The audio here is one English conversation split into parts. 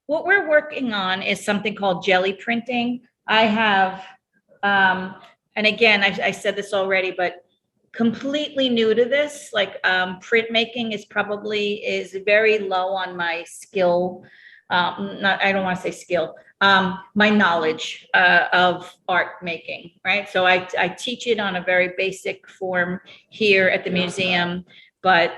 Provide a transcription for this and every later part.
What we're working on is something called jelly printing. I have, and again, I said this already, but completely new to this. Like printmaking is very low on my skill. Not, I don't want to say skill. My knowledge of art making, right? So I teach it on a very basic form here at the museum, but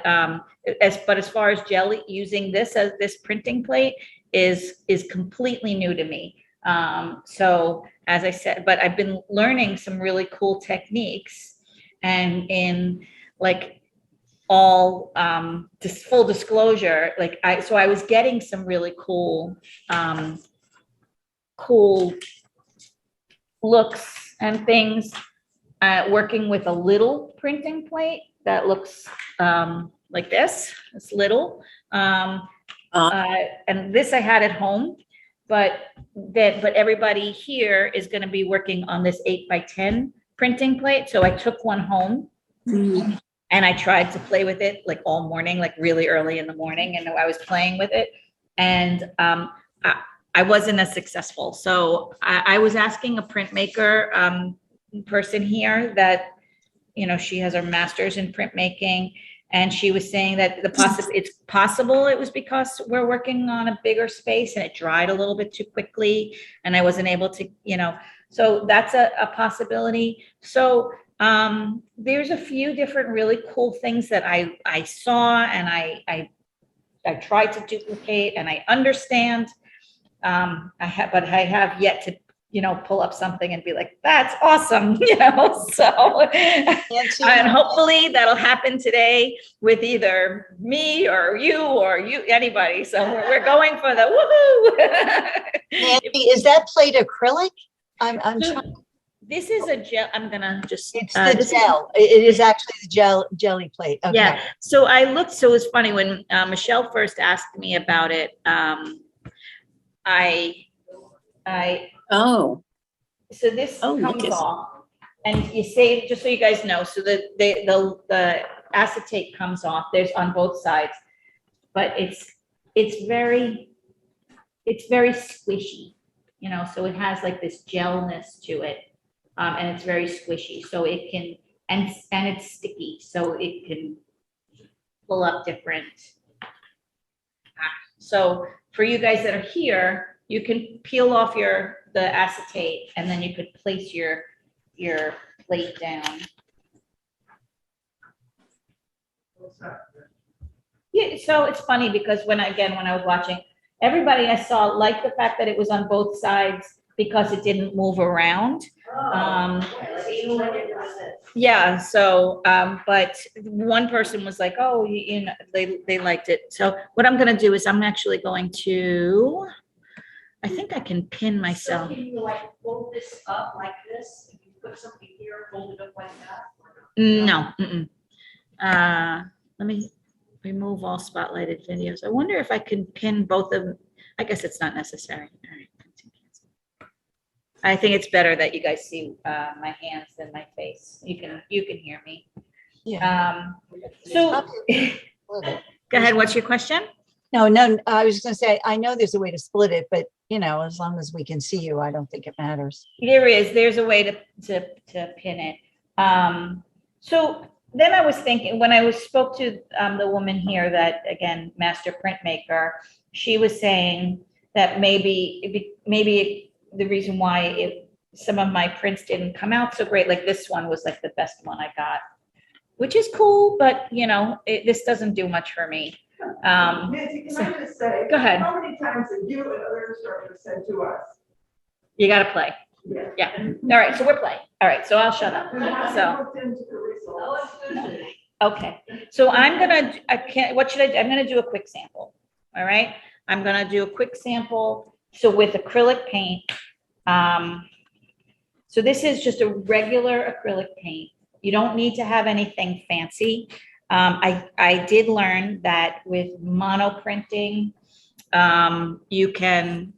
as far as jelly, using this as this printing plate is completely new to me. So as I said, but I've been learning some really cool techniques, and in like all just full disclosure, like I was getting some really cool cool looks and things working with a little printing plate that looks like this. It's little. And this I had at home, but everybody here is going to be working on this 8x10 printing plate. So I took one home and I tried to play with it like all morning, like really early in the morning. And I was playing with it, and I wasn't as successful. So I was asking a printmaker person here that, you know, she has her master's in printmaking, and she was saying that it's possible it was because we're working on a bigger space and it dried a little bit too quickly and I wasn't able to, you know, so that's a possibility. So there's a few different really cool things that I saw, and I tried to duplicate, and I understand. But I have yet to, you know, pull up something and be like, that's awesome, you know, so, and hopefully that'll happen today with either me or you, anybody. So we're going for the woohoo. Nancy, is that plate acrylic? I'm trying. This is a gel. I'm gonna just. It's the gel. It is actually the jelly plate. Okay. Yeah. So I looked. So it was funny when Michelle first asked me about it. So this comes off, and you save, just so you guys know. So the acetate comes off. There's on both sides, but it's very squishy, you know. So it has like this gelness to it. And it's very squishy, so it can, and it's sticky, so it can pull up different. So for you guys that are here, you can peel off the acetate, and then you could place your plate down. Yeah, so it's funny because when I was watching, everybody I saw liked the fact that it was on both sides because it didn't move around. Yeah, so but one person was like, oh, you know, they liked it. So what I'm going to do is I'm actually going to, I think I can pin myself. So can you like fold this up like this? If you put something here, fold it up like that? No. Let me remove all spotlighted videos. I wonder if I can pin both of them. I guess it's not necessary. All right. I think it's better that you guys see my hands than my face. You can hear me. Yeah. So go ahead. What's your question? No, I was just going to say, I know there's a way to split it, but you know, as long as we can see you, I don't think it matters. There's a way to pin it. So then I was thinking, when I spoke to the woman here that, again, master printmaker, she was saying that maybe the reason why some of my prints didn't come out so great, like this one was like the best one I got, which is cool, but you know, this doesn't do much for me. Nancy, can I just say, go ahead. How many times have you and other instructors said to us? You got to play. Yeah. All right. So we're playing. All right. So I'll shut up. So. Okay. So I'm going to, what should I do? I'm going to do a quick sample. All right. I'm going to do a quick sample. So with acrylic paint, so this is just a regular acrylic paint. You don't need to have anything fancy. I did learn that with mono printing, you can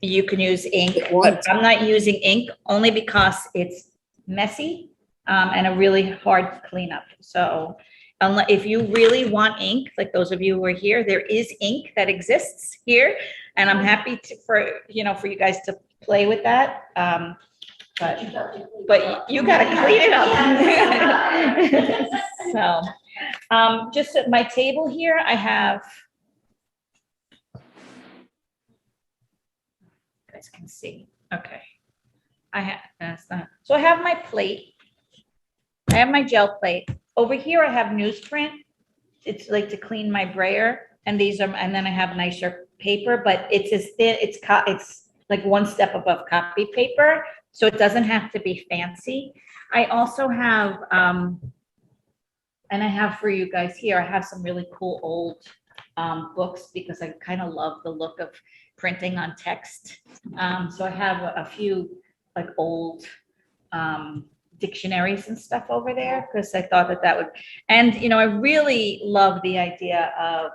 use ink. But I'm not using ink only because it's messy and a really hard cleanup. So unless, if you really want ink, like those of you who are here, there is ink that exists here. And I'm happy to, for you guys to play with that. But you gotta clean it up. So, just at my table here, I have, you guys can see, okay. So I have my plate. I have my gel plate. Over here, I have newsprint. It's like to clean my brayer, and and then I have nicer paper, but it's as thin, it's like one step above copy paper, so it doesn't have to be fancy. I also have, and I have for you guys here, I have some really cool old books because I kind of love the look of printing on text. So I have a few like old dictionaries and stuff over there because I thought that would, and I really love the idea of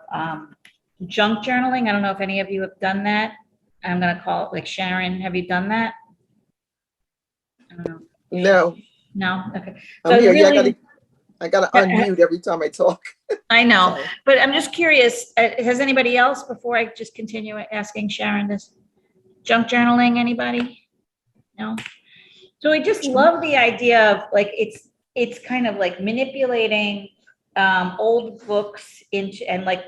junk journaling. I don't know if any of you have done that. I'm gonna call it, like, Sharon, have you done that? I don't know. No, No? Okay. I'm here. Yeah, really- I gotta unmute every time I talk. I know, Sorry. but I'm just curious, has anybody else, before I just continue asking Sharon this, junk journaling, anybody? No? So I just love the idea of, like, it's kind of like manipulating old books into, and like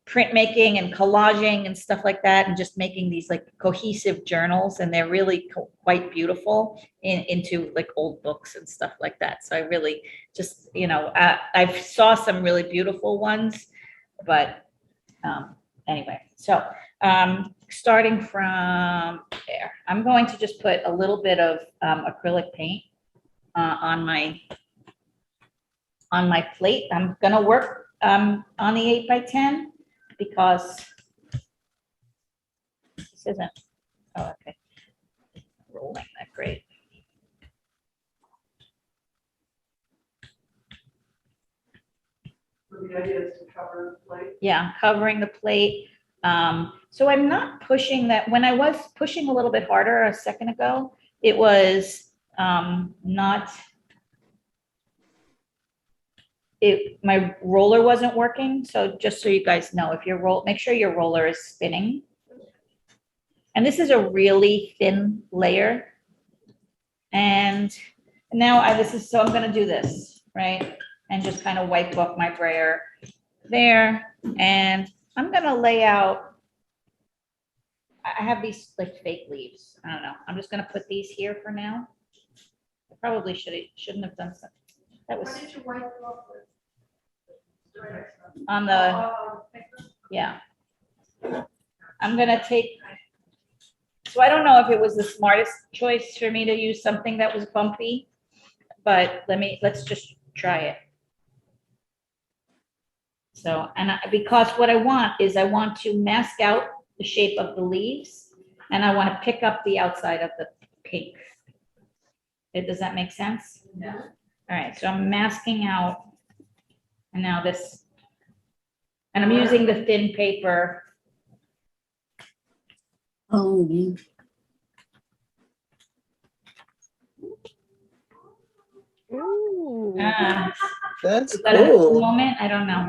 printmaking and collaging and stuff like that, and just making these like cohesive journals, and they're really quite beautiful into like old books and stuff like that. So I really just, I saw some really beautiful ones, but anyway, so starting from there, I'm going to just put a little bit of acrylic paint on my plate. I'm gonna work on the 8x10 because this isn't, oh, okay, rolling that great. So the idea is to cover the plate. Yeah, covering the plate. So I'm not pushing that. When I was pushing a little bit harder a second ago, it was not, my roller wasn't working. So just so you guys know, if your make sure your roller is spinning. And this is a really thin layer. And now so I'm gonna do this, right? And just kind of wipe off my brayer there. And I'm gonna lay out, I have these like fake leaves. I don't know. I'm just gonna put these here for now. I probably shouldn't have done something. That was Why did you wipe it off with? on the, yeah. I'm gonna take, so I don't know if it was the smartest choice for me to use something that was bumpy, but let's just try it. So, because what I want to mask out the shape of the leaves, and I want to pick up the outside of the pink. Does that make sense? Yeah. All right, so I'm masking out, and now this, and I'm using the thin paper. Oh, That's Is that a cool cool. moment? I don't know.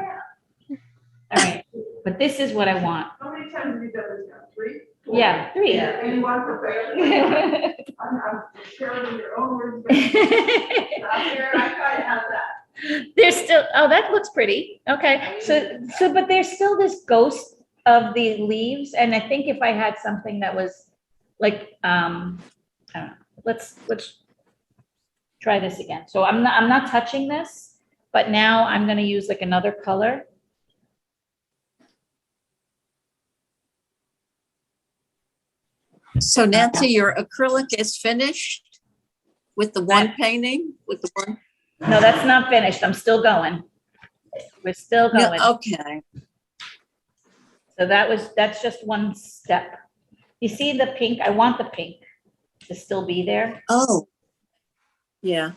All right, but this is what I want. How many times have you done this now? 3? 4? Yeah, 3. And you want perfection? I'm sharing your own words. Out here, I try to have that. There's still, oh, that looks pretty. Okay, so, but there's still this ghost of the leaves, and I think if I had something that was like, I don't know, let's try this again. So I'm not touching this, but now I'm gonna use like another color. So Nancy, your acrylic is finished with the one painting, with the one? No, that's not finished. I'm still going. We're still No, going. okay. So that's just one step. You see the pink? I want the pink to still be there. Oh, yeah.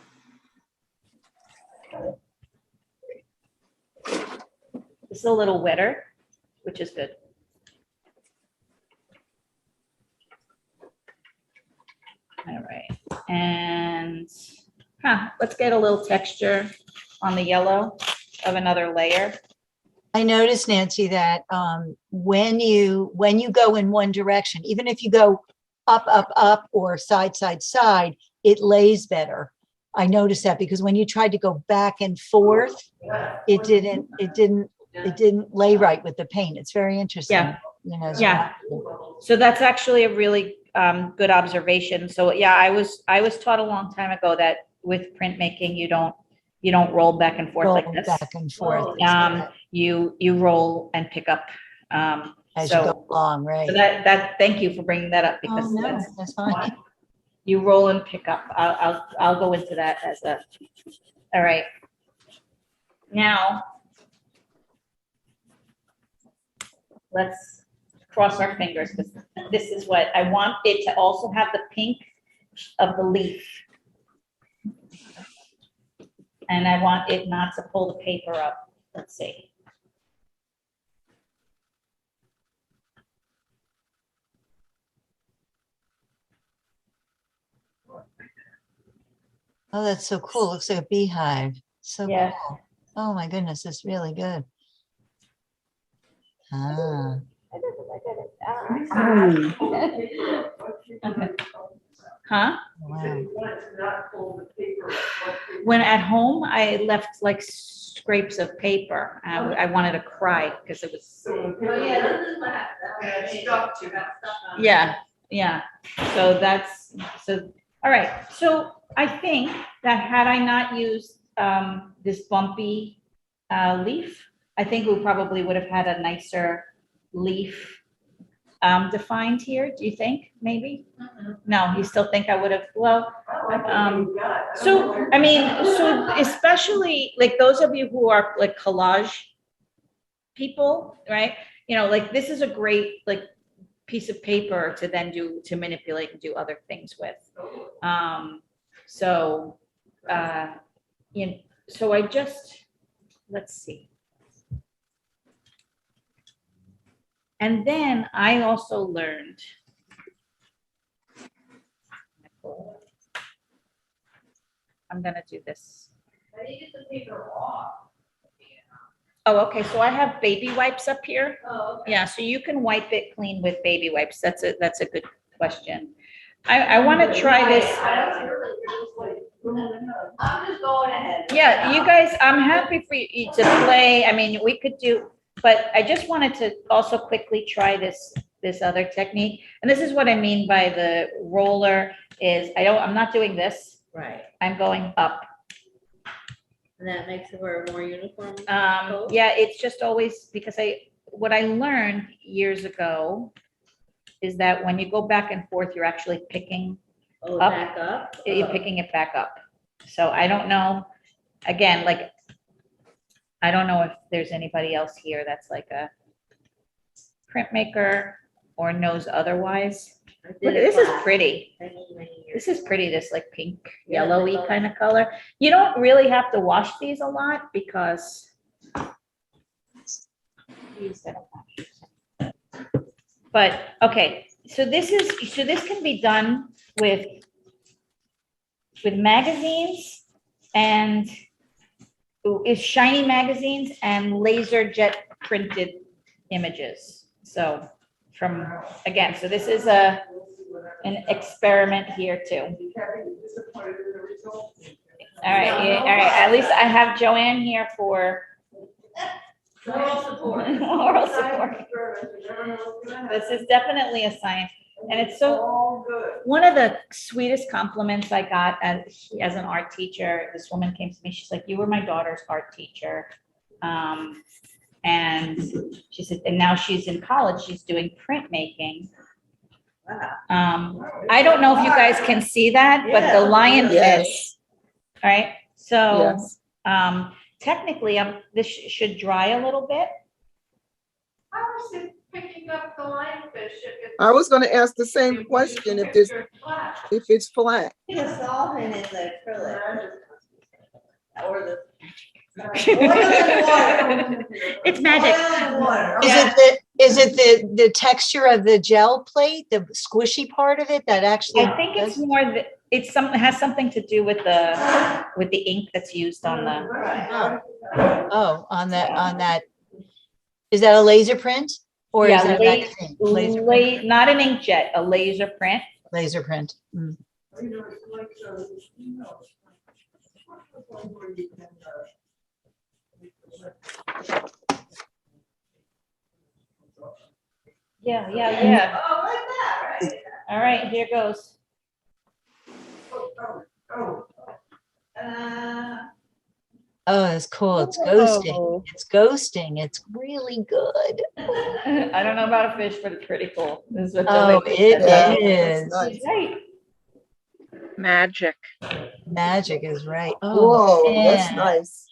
It's a little wetter, which is good. All right, and let's get a little texture on the yellow. of another layer. I noticed, Nancy, that when you go in one direction, even if you go up, or side, it lays better. I noticed that because when you tried to go back and forth, it didn't lay right with the paint. It's very interesting. Yeah. You know, Yeah. So that's actually a really good observation. So yeah, I was taught a long time ago that with printmaking, you don't roll back and forth like roll this. back and forth You roll and pick up. as you go along, right? So that thank you for bringing that up, because Oh, no, that's fine. you roll and pick up. I'll go into that as a, all right. Now, let's cross our fingers, because this is what I want it to also have, the pink of the leaf. And I want it not to pull the paper up. Let's see. Oh, that's so cool. Looks like a beehive. So Yeah. cool. Oh my goodness, it's really good. Ah. Huh? Wow. When at home, I left like scrapes of paper. I wanted to cry because it was. Yeah, yeah. So all right. So I think that had I not used this bumpy leaf, I think we probably would have had a nicer leaf defined here. Do you think maybe? No, you still think I would have? Well, so I mean, so especially like those of you who are like collage people, right? You know, like this is a great like piece of paper to then to manipulate and do other things with. So I just, let's see. And then I also learned, I'm gonna do this. Oh, okay, so I have baby wipes up here. Oh, okay. Yeah, so you can wipe it clean with baby wipes. That's a good question. I want to try this. I'm just going ahead. Yeah, you guys, I'm happy for you to play. I mean, we could do, but I just wanted to also quickly try this other technique. And this is what I mean by the roller is I'm not doing this. Right, I'm going up. and that makes it for a more uniform. Yeah, it's just always because what I learned years ago is that when you go back and forth, you're actually picking Oh, up. back up? You're picking it back up. So I don't know, again, like, I don't know if there's anybody else here that's like a printmaker or knows otherwise. I Look, did a this is class pretty. many years This is pretty, this like pink, Yeah, the yellowy color. kind of color. You don't really have to wash these a lot because these I don't wash. But, okay, so this can be done with magazines and is shiny magazines and laser jet printed images. So again, so this is an experiment here too. All right, at least I have Joanne here for Moral support. moral support. This is definitely a science. And it's so, one of the sweetest compliments I got as an art teacher, this woman came to me, she's like, you were my daughter's art teacher. And she said, and now she's in college, she's doing printmaking. I don't know if you guys can see that, but the lionfish, Yes. all right? So, Yes. technically, this should dry a little bit. How is it picking up the lionfish if it's? I was gonna ask the same question if it's flat. It's all in the acrylic. Or the. It's magic. Is it the texture of the gel plate, the squishy part of it that actually? I think it's more that it has something to do with the ink that's used on the, On that, is that a laser print? Or is yeah, that magazine? Laser print? not an inkjet, a laser print. Laser print. Mm. Yeah, yeah, yeah. Oh, like that, right? All right, here goes. Oh, that's cool. It's Oh. ghosting. It's ghosting. It's really good. I don't know about a fish, but it's pretty cool. This is what Oh, Joey it said. is. Nice. She's right. Magic. Magic is right. Oh, Whoa, that's man. nice.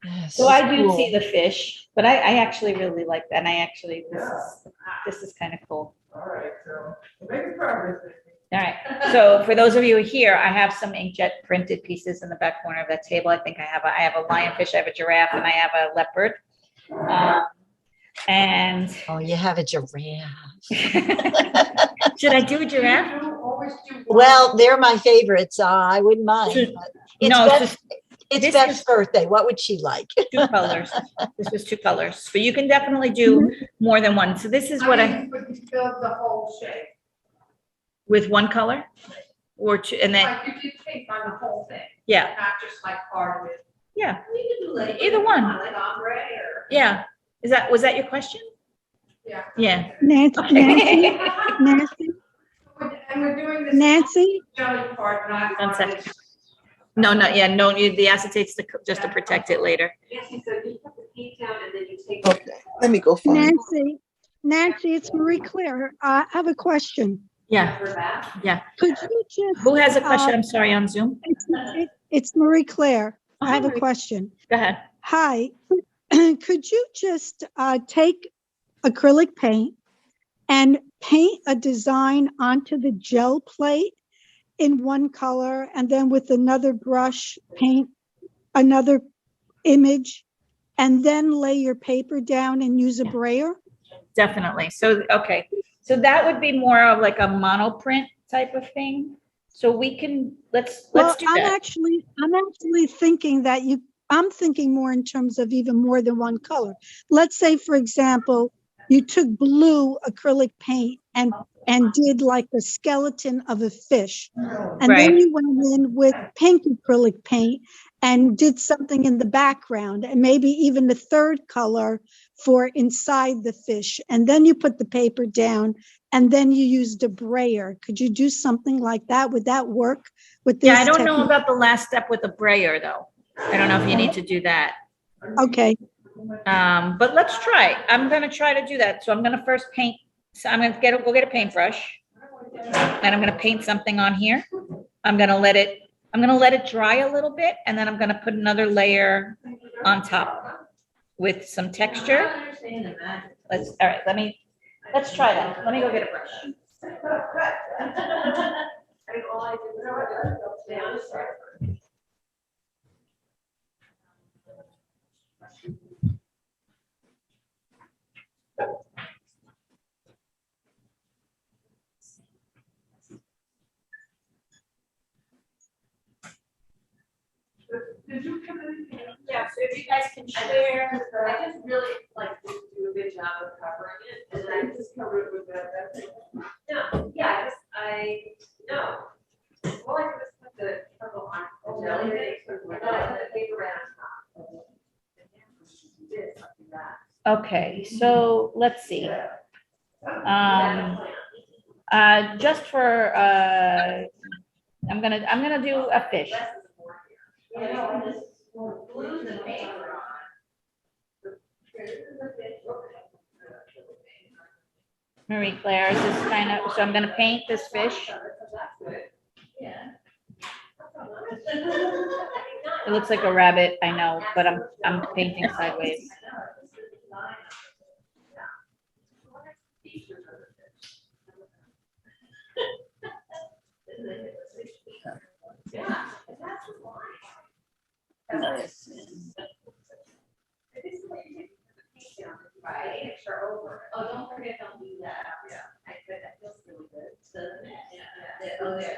Yes, So I do cool. see the fish, but I actually really like that. And I actually, this is kind of cool. All right, so making progress. All right, so for those of you here, I have some inkjet printed pieces in the back corner of that table. I think I have a lionfish, I have a giraffe, and I have a leopard. And Oh, you have a giraffe. should I do a giraffe? Well, they're my favorites. I wouldn't mind. But It's No, Beth's, it's this Beth's is- birthday. What would she like? two colors. This was two colors, but you can definitely do more than one. So this is what But you build the whole shape. with one color or two, and then, Like you did paint on the whole thing, yeah, not just like part of it. yeah, You can do like. Either one. Like ombre or. yeah. Was that your question? Yeah. Yeah. Nancy, Okay. Nancy, And we're doing this. Nancy, Jelly part, not. One second. No, the acetate's just to protect it later. Nancy, so you put the paint down and then you take. Okay, let me go find. Nancy, it's Marie Claire. I have a question. Yeah, Her back. Could you just, who has a question? I'm sorry, on Zoom. it's Marie Claire. Oh, I have hi, a Marie. question. Go ahead. Hi, could you just take acrylic paint and paint a design onto the gel plate in one color and then with another brush paint another image and then lay your paper down and use a brayer? Definitely. So, okay. So that would be more of like a monoprint type of thing. So we can, let's do I'm that. actually thinking that I'm thinking more in terms of even more than one color. Let's say, for example, you took blue acrylic paint and did like the skeleton of a fish. And Right. then you went in with pink acrylic paint and did something in the background and maybe even the third color for inside the fish. And then you put the paper down and then you used a brayer. Could you do something like that? Would that work with this? Yeah, I don't know technique? about the last step with the brayer though. I don't know if you need to do that. Okay. But let's try. I'm gonna try to do that. So I'm gonna first paint. So I'm gonna go get a paintbrush, and I'm gonna paint something on here. I'm gonna let it dry a little bit, and then I'm gonna put another layer on top with some texture. Let's try that. Let me go get a brush. Yeah, so if you guys can share. I just really like to do a good job of covering it, and then I just cover it with that. No, yeah, no. Well, I just put the purple on the jelly base, the paper around top. This, like that. Okay, so let's see. Just for, I'm gonna do a fish. Marie Claire, is this kind of, so I'm gonna paint this fish. It looks like a rabbit, I know, but I'm painting sideways. Right, extra over. Oh, don't forget, don't do that. Yeah. I bet that feels really good. So, yeah. Oh, yeah.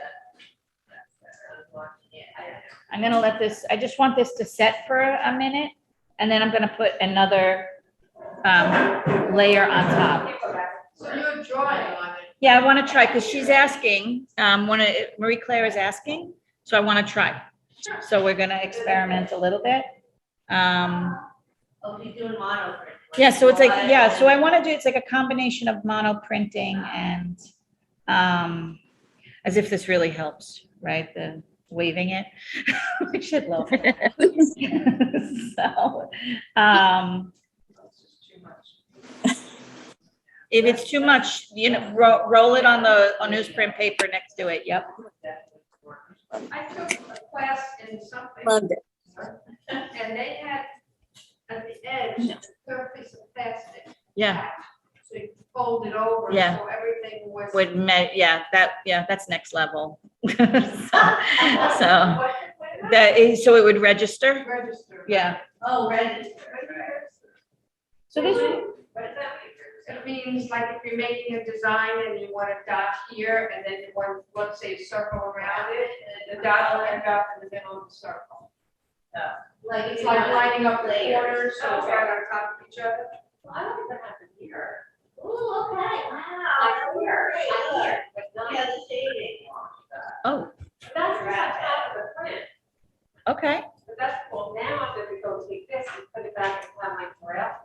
I'm gonna let this, I just want this to set for a minute, and then I'm gonna put another layer on top. So you're drawing on it. Yeah, I want to try, because she's asking, Marie Claire is asking, so I want to try. So we're gonna experiment a little bit. Oh, he's doing mono print. Yeah, so it's like, yeah, so I want to do, it's like a combination of mono printing and, as if this really helps, right? The waving it. We should love it. So, if it's too much, roll it on the newsprint paper next to it. Yep. I took a class in something, Loved it. and they had at the edge, a third piece of plastic. Yeah. So you fold it over, Yeah. so everything was. That's next level. So it would register. Register. Yeah. Oh, register. So this, What does that mean? It means like if you're making a design and you want a dot here, and then you want, let's say, a circle around it, and the dot will end up in the middle of the circle. Like It's like lining up the corners, so it's Okay. right on top of each other. Well, I don't think that happened here. Ooh, okay, wow. Here. Yeah, the shading. oh, But that's just on top of the print, okay. but that's cool. Now I'm gonna go take this and put it back and have my graph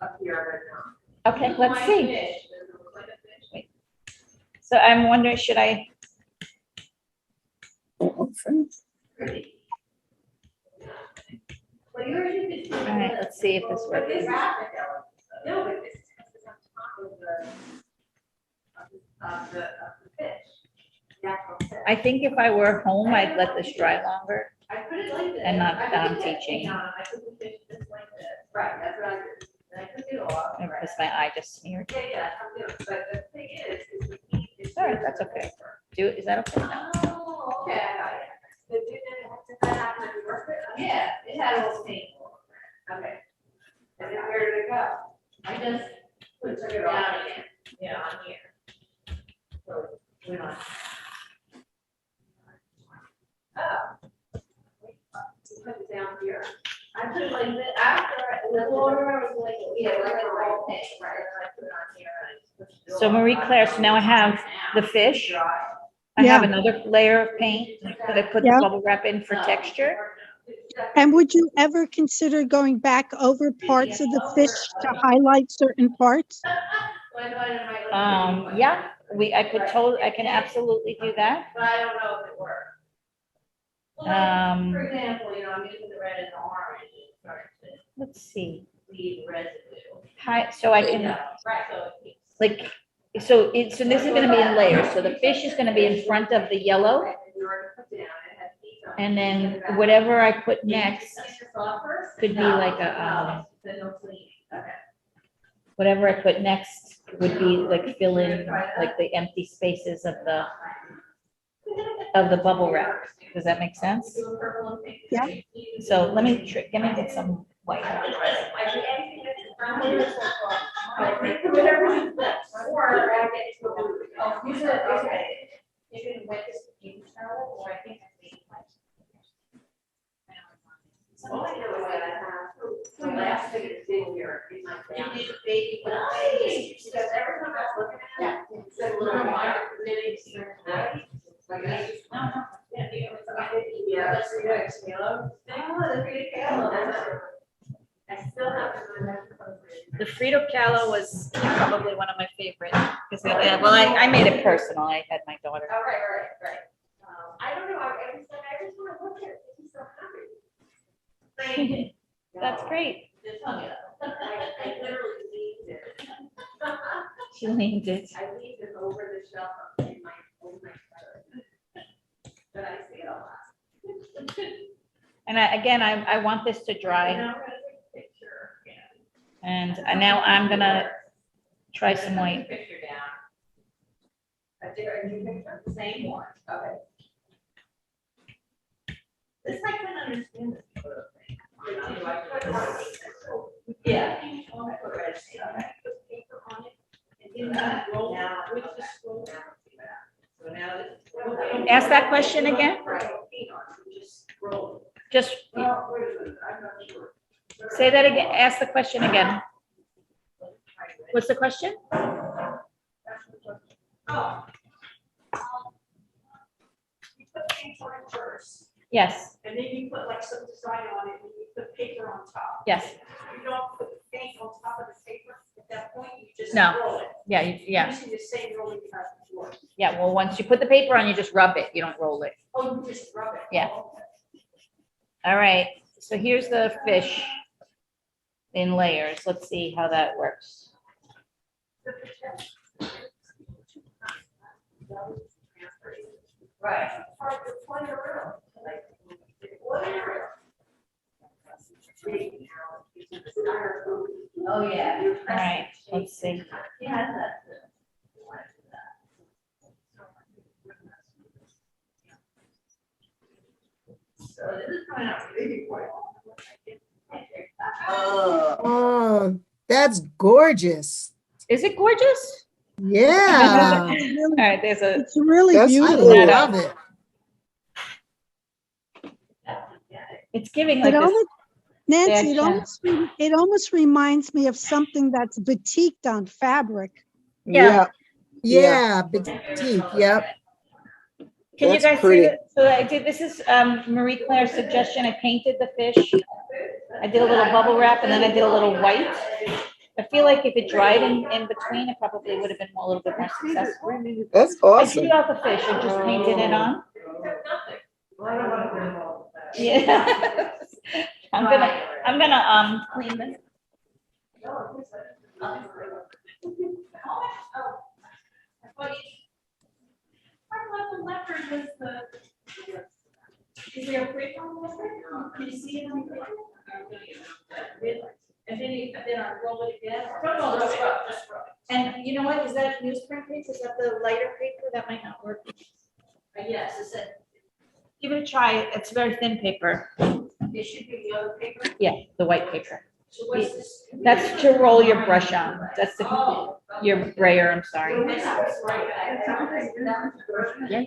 up here right now. Okay, let's My see. fish, does it look like a fish? So I'm wondering, should I, Pretty. Well, yours you could do. all right, let's see if this But works. this, no, but this is on top of the fish. The actual fish. I think if I were home, I'd let this dry longer. I put it like this. And not I put that I'm the fish teaching. on, I put the fish just like this. Right, that's what I did. And I took it off. right. Because my eye just smeared. Yeah, I'm doing, but the thing is we need this. All right, that's okay. Is that okay? No. Oh, okay, I got it. But did that happen to work it? Yeah, it had a little stain. Okay. And then where did it go? I just Took it down off. again, yeah, on here. So, we're not. Oh. Put it down here. I put it like this, after, the border was like, yeah, like a roll pin, right, and I put it on here and I just pushed it So all Marie up. Claire, so now I have the fish. I have another layer of paint that I put the Yeah. bubble wrap in for texture. And would you ever consider going back over parts of the fish to highlight certain parts? Yeah, I can absolutely do that. But I don't know if it worked. For example, I'm using the red and the orange, it's starting to Let's see. leave residue. Hi, so I can, Right, so it keeps. like, so this is gonna be in layers. So the fish is gonna be in front of the yellow. And then whatever I put next could be like a, whatever I put next would be like fill in like the empty spaces of the bubble wrap. Does that make sense? Yeah. So let me get some white. You can wet this paper towel, or I think I made like. All I know is that I have, the last thing is in here, is my family. Baby. Because every time I was looking at it, it said a little reminder, committing certain acts. Like, I just, no, yeah, that's the next, you know? Oh, the free Kahlo. I still have to remember. The Frito Kahlo was probably one of my favorite, because, well, I made it personal. I had my daughter. Oh, right. I don't know, every time I look at it, he's so happy. That's great. I literally leaned it. She leaned it. I leaned it over the shelf in my cupboard. But I see it a lot. And I want this to dry. I'm gonna take a picture. And now I'm gonna try some white. Picture down. A different picture, the same one, okay. This I couldn't understand this photo thing. Yeah. So now this. Ask that question again. Right. Just Well, wait a minute, I'm not sure. say that again, ask the question again. What's the question? Oh. You put paint on it first, Yes, and then you put like some design on it, and you put paper on top. yes, You don't put paint on top of the paper at that point, you just No. roll it. yeah, yeah, Using the same rolling you had before. yeah. Well, once you put the paper on, you just rub it. You don't roll it. Oh, you just rub it. Yeah. Oh, okay. All right, so here's the fish in layers. Let's see how that works. Right. Point around. Oh, yeah. All right, let's see. Yeah, that's. So this is coming out really quick. Oh, that's gorgeous. Is it gorgeous? Yeah, All right, there's a, It's really that's, I beautiful. That love it. it's giving like It this. almost, Nancy, Dash, it almost reminds me of something that's batiqued on fabric. Yeah. Yeah, petite, yep. Can you That's guys see pretty. that? So I did, this is Marie Claire's suggestion. I painted the fish. I did a little bubble wrap and then I did a little white. I feel like if it dried in between, it probably would have been a little bit more successful. That's I awesome. drew out the fish and just painted it on. Yeah. I'm gonna clean this. I thought the leopard was the. Is there a break on the leopard? Can you see it on the? And then I roll it again? No, just rub. And you know what? Is that newsprint paper? Is that the lighter paper? That might not work. Yes, is it, Give it a try. It's very thin paper. it should be the other paper. Yeah, the white paper. So what's this? That's to roll your brush on. That's the, Oh. your brayer, I'm sorry. This is right. Yeah.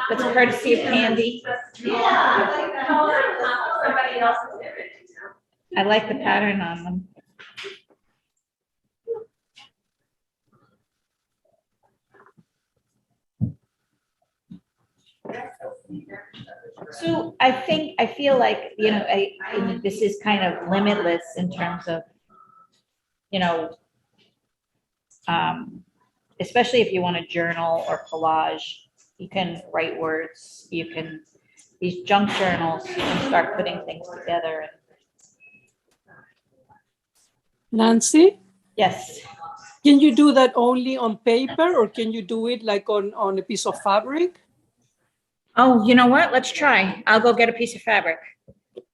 That's courtesy of Candy. Yeah, I like the color, somebody else's image. I like the pattern on them. So I feel like, you know, this is kind of limitless in terms of, you know, especially if you want to journal or collage, you can write words, you can, these junk journals, you can start putting things together. And Nancy, yes, can you do that only on paper or can you do it like on a piece of fabric? oh, you know what? Let's try. I'll go get a piece of fabric.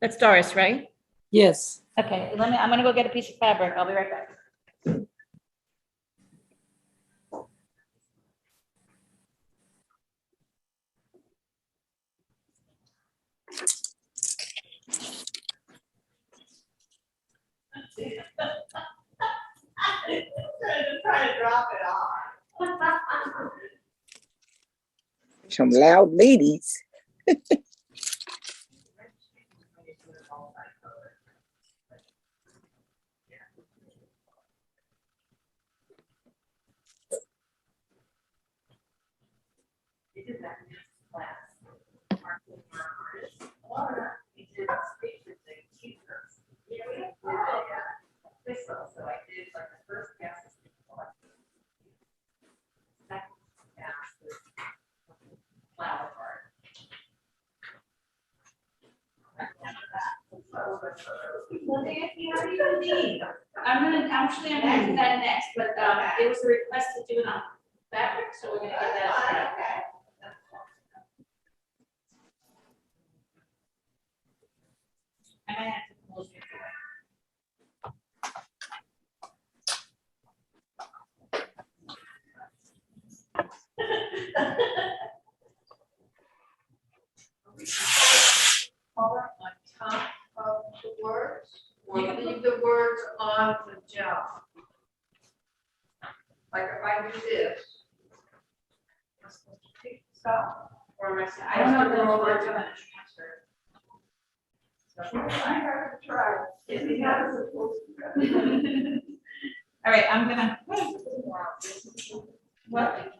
That's Doris, right? Yes. Okay, I'm gonna go get a piece of fabric. I'll be right back. Trying to drop it off. Some loud ladies. So I did like the first pass. Second pass is flower part. Well, Nancy, how do you need? I'm gonna do that next, but it was a request to do it on fabric, so we're gonna get that. I might have to close it. Color on top of the words, or leave the words on the gel. Like if I do this. am I supposed to pick this up, or am I? I don't know if the words are gonna transfer. I have to try. If he has a full. All right, I'm gonna. What?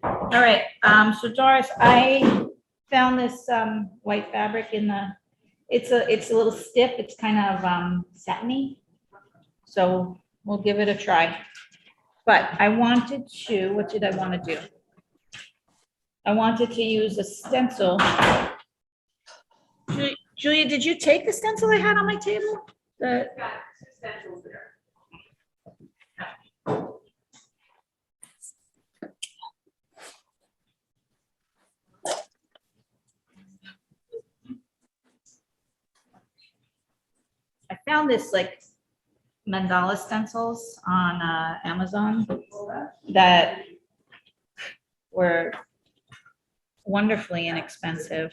All right, so Doris, I found this white fabric in the, it's a little stiff, it's kind of satiny. So we'll give it a try. But I wanted to, what did I want to do? I wanted to use a stencil. Julia, did you take the stencil I had on my table? The, Got two stencils there. I found this like mandala stencils on Amazon that were wonderfully inexpensive.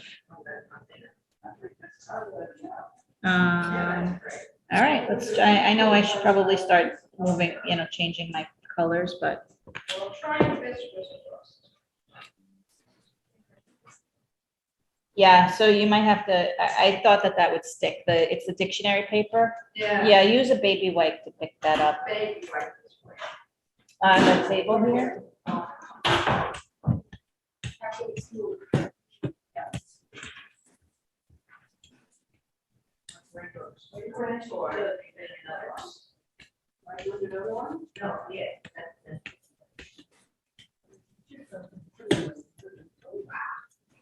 All right, let's try. I know I should probably start moving, changing my colors, but. Well, try this first. Yeah, so you might have to, I thought that would stick. It's the dictionary paper. Yeah. Yeah, use a baby wipe to pick that up. Baby right this way. On the table here. Actually, smooth. No, yeah.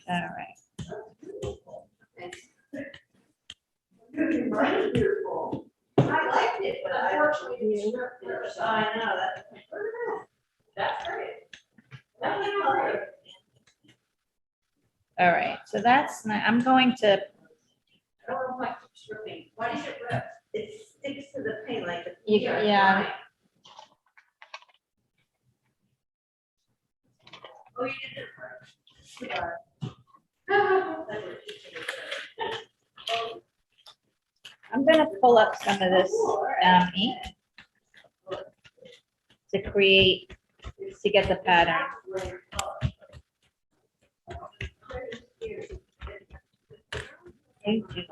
All right. Mine's beautiful. I liked it, but unfortunately, Yeah. I know that. That's great. That's great. All right, so I'm going to, I don't know if I keep stripping. Why does it rip? It sticks to the paint like. yeah, Oh, you did it right. I'm gonna pull up some of this ink to get the pattern. Thank you.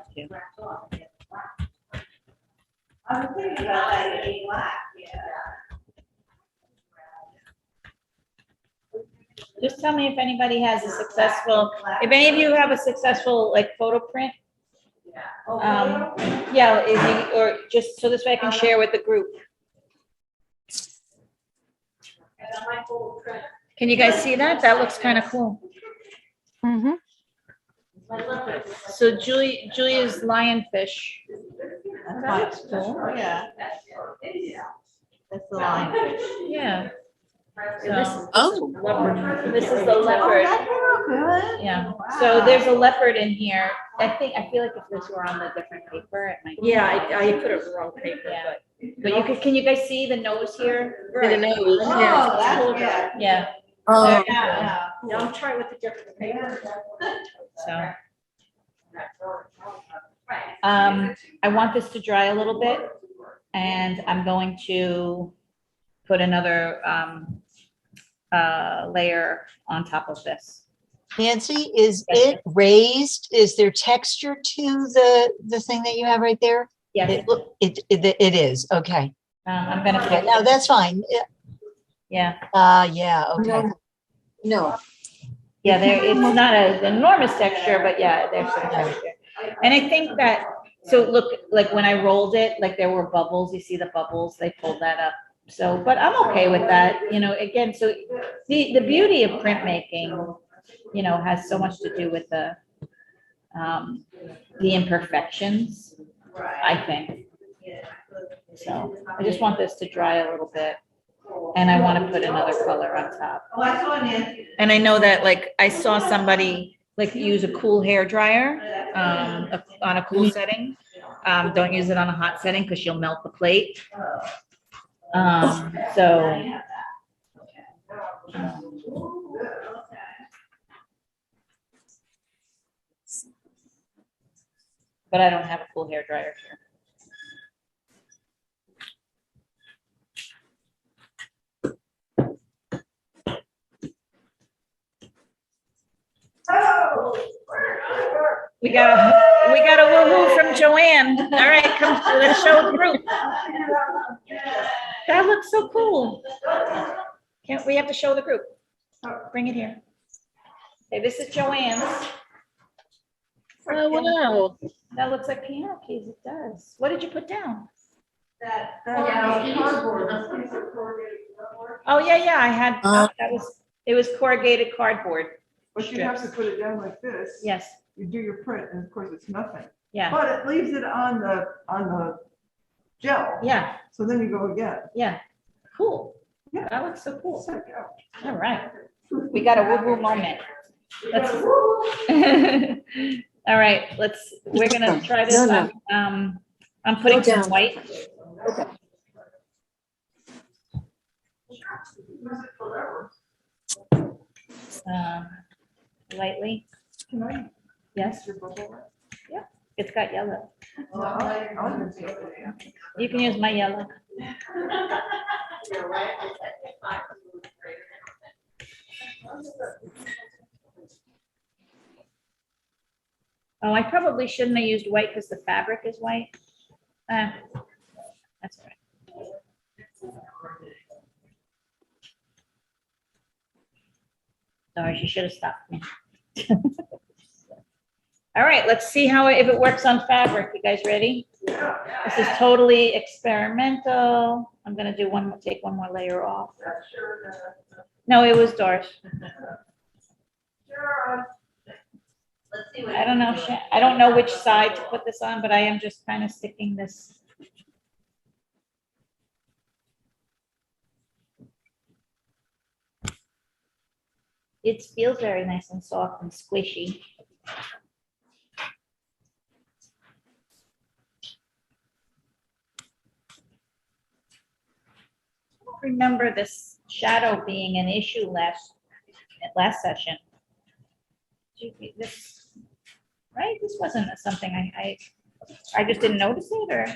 I was thinking about that in black, yeah. Just tell me if anybody has if any of you have a successful like photo print. Yeah, or just so this way I can share with the group. Can you guys see that? That looks kind of cool. Mhm. So Julia's lionfish. That looks cool. Yeah. That's the line. Yeah. So Oh, this is the leopard. Yeah. So there's a leopard in here. I feel like if this were on the different paper, it might. Yeah, I put it in the wrong paper, Yeah. But can you guys see the nose here? The nose, Oh, that's, yeah. Yeah. oh, Yeah. Now I'm trying with the different paper. So. I want this to dry a little bit, and I'm going to put another layer on top of this. Nancy, is it raised? Is there texture to the thing that you have right there? Yes, It is, okay. I'm gonna Okay, fix no, it. that's fine. Yeah, Yeah, okay. no. yeah, it's not an enormous texture, but yeah, there's some texture. And I think that, so look, like when I rolled it, like there were bubbles, you see the bubbles, they pulled that up. So, but I'm okay with that, again, so the beauty of printmaking, has so much to do with the imperfections, I think. So I just want this to dry a little bit, and I want to put another color on top. Oh, I saw Nancy. And I know that, like, I saw somebody like use a cool hair dryer on a cool setting. Don't use it on a hot setting because you'll melt the plate. So. But I don't have a cool hair dryer here. We got a woo-woo from Joanne. All right, come, let's show the group. That looks so cool. Can't, we have to show the group. Bring it here. Okay, this is Joanne's. Oh, wow. That looks like piano keys, it does. What did you put down? That. Cardboard, a piece of corrugated cardboard. Oh, yeah, I had, it was corrugated cardboard. But you have to put it down like this. Yes, You do your print, and of course, it's nothing. yeah, But it leaves it on the gel. yeah, So then you go again. yeah. Cool. Yeah. That looks so cool. So, yeah. All right. We got a woo-woo moment. Let's. All right, we're gonna try this No, on, I'm putting Go some down. white. Lightly, Can I yes, use your bubble wrap? it's got yellow. I'll use it. You can use my yellow. Oh, I probably shouldn't have used white because the fabric is white. That's all right. Sorry, she should have stopped me. All right, let's see if it works on fabric. You guys ready? This is totally experimental. I'm gonna do take one more layer off. No, it was Doris. Let's see what. I don't know, I don't know which side to put this on, but I am just kind of sticking this. It feels very nice and soft and squishy. I don't remember this shadow being an issue last session. This, right? This wasn't something I just didn't notice it, or?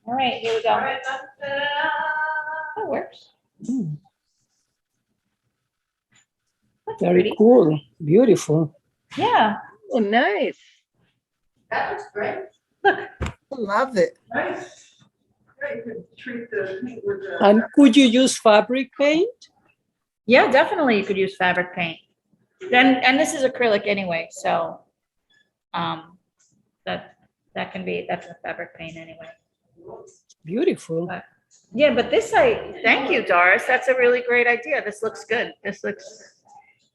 All right, here we go. That works. That's Very pretty. cool. Beautiful. Yeah, Oh, nice. That looks great. Love it. Nice. Yeah, you could treat the paint with the. And could you use fabric paint? yeah, definitely you could use fabric paint. And this is acrylic anyway, so, that's a fabric paint anyway. Beautiful. Yeah, but thank you, Doris. That's a really great idea. This looks good. This looks,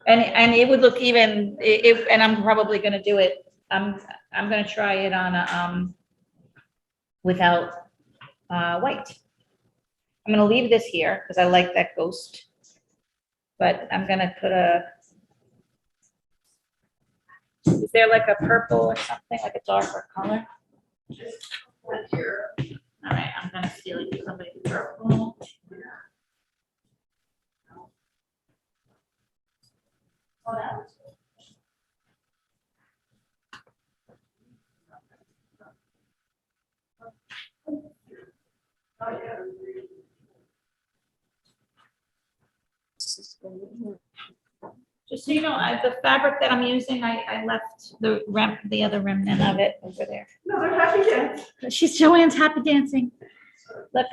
and it would look even, and I'm probably gonna do it. I'm gonna try it on a, without, white. I'm gonna leave this here because I like that ghost. But I'm gonna put is there like a purple or something, like a darker color? All right, I'm gonna steal you somebody purple. Oh, that was good. Just so you know, the fabric that I'm using, I left the other remnant of it over there. No, they're happy dance. Joanne's happy dancing. Look.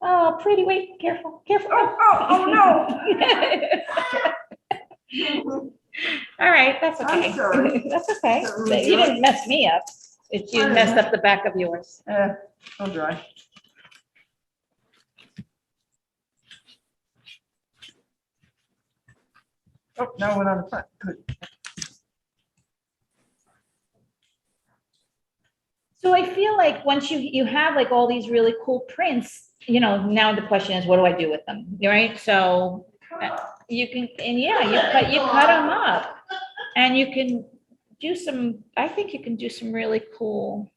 Oh, pretty, wait, careful, careful. Oh, no. All right, that's okay. I'm sorry. That's okay. You didn't mess me up. You messed up the back of yours. I'll dry. Oh, now we're on the front. Good. So I feel like once you have like all these really cool prints, now the question is, what do I do with them? Right? So you can, and yeah, you cut them up and you can do I think you can do some really cool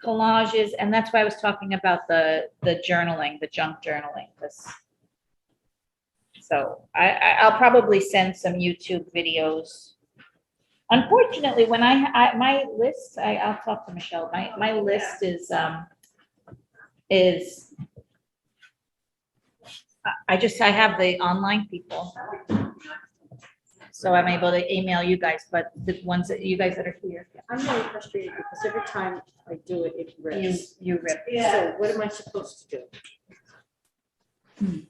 collages. And that's why I was talking about the journaling, the junk journaling. So I'll probably send some YouTube videos. Unfortunately, when my list, I'll talk to Michelle. My list is I have the online people. so I'm able to email you guys, but the ones that you guys that are here, I'm really frustrated because every time I do it, it rips. you rip. So what am I supposed to do? Leave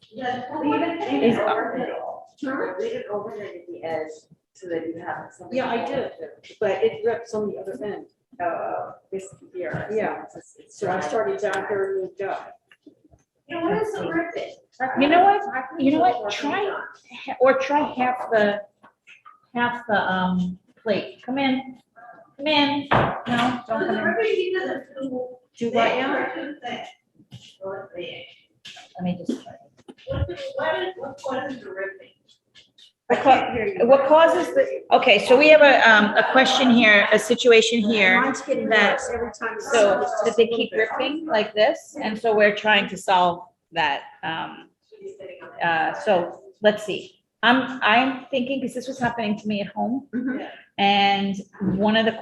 it overnight at the edge so that you have something. Yeah, I did, but it rips on the other end. This here. Yeah. So I started down here and moved up. You know, what is the ripping? You know what? You know what? Try half the plate. Come in. Come in. No, don't come in. Do right now? Let me just. What is the ripping? What causes the, okay, so we have a question here, a situation here. Mine's getting that- worse every time. So that they keep ripping like this, and so we're trying to solve that. So let's see. I'm thinking, because this was happening to me at home, and one of the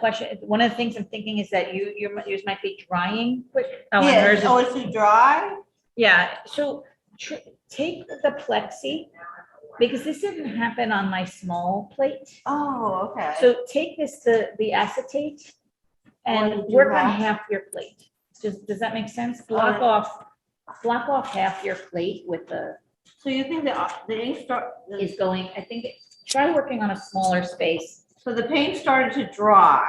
things I'm thinking is that yours might be drying quick. Oh, and hers is- it's too dry? Yeah, so take the plexi, because this didn't happen on my small plate. Oh, okay. So take the acetate and do work on half? half your plate. Does that make sense? Block off half your plate with So you think the ink is going, I think, try working on a smaller space. so the paint started to dry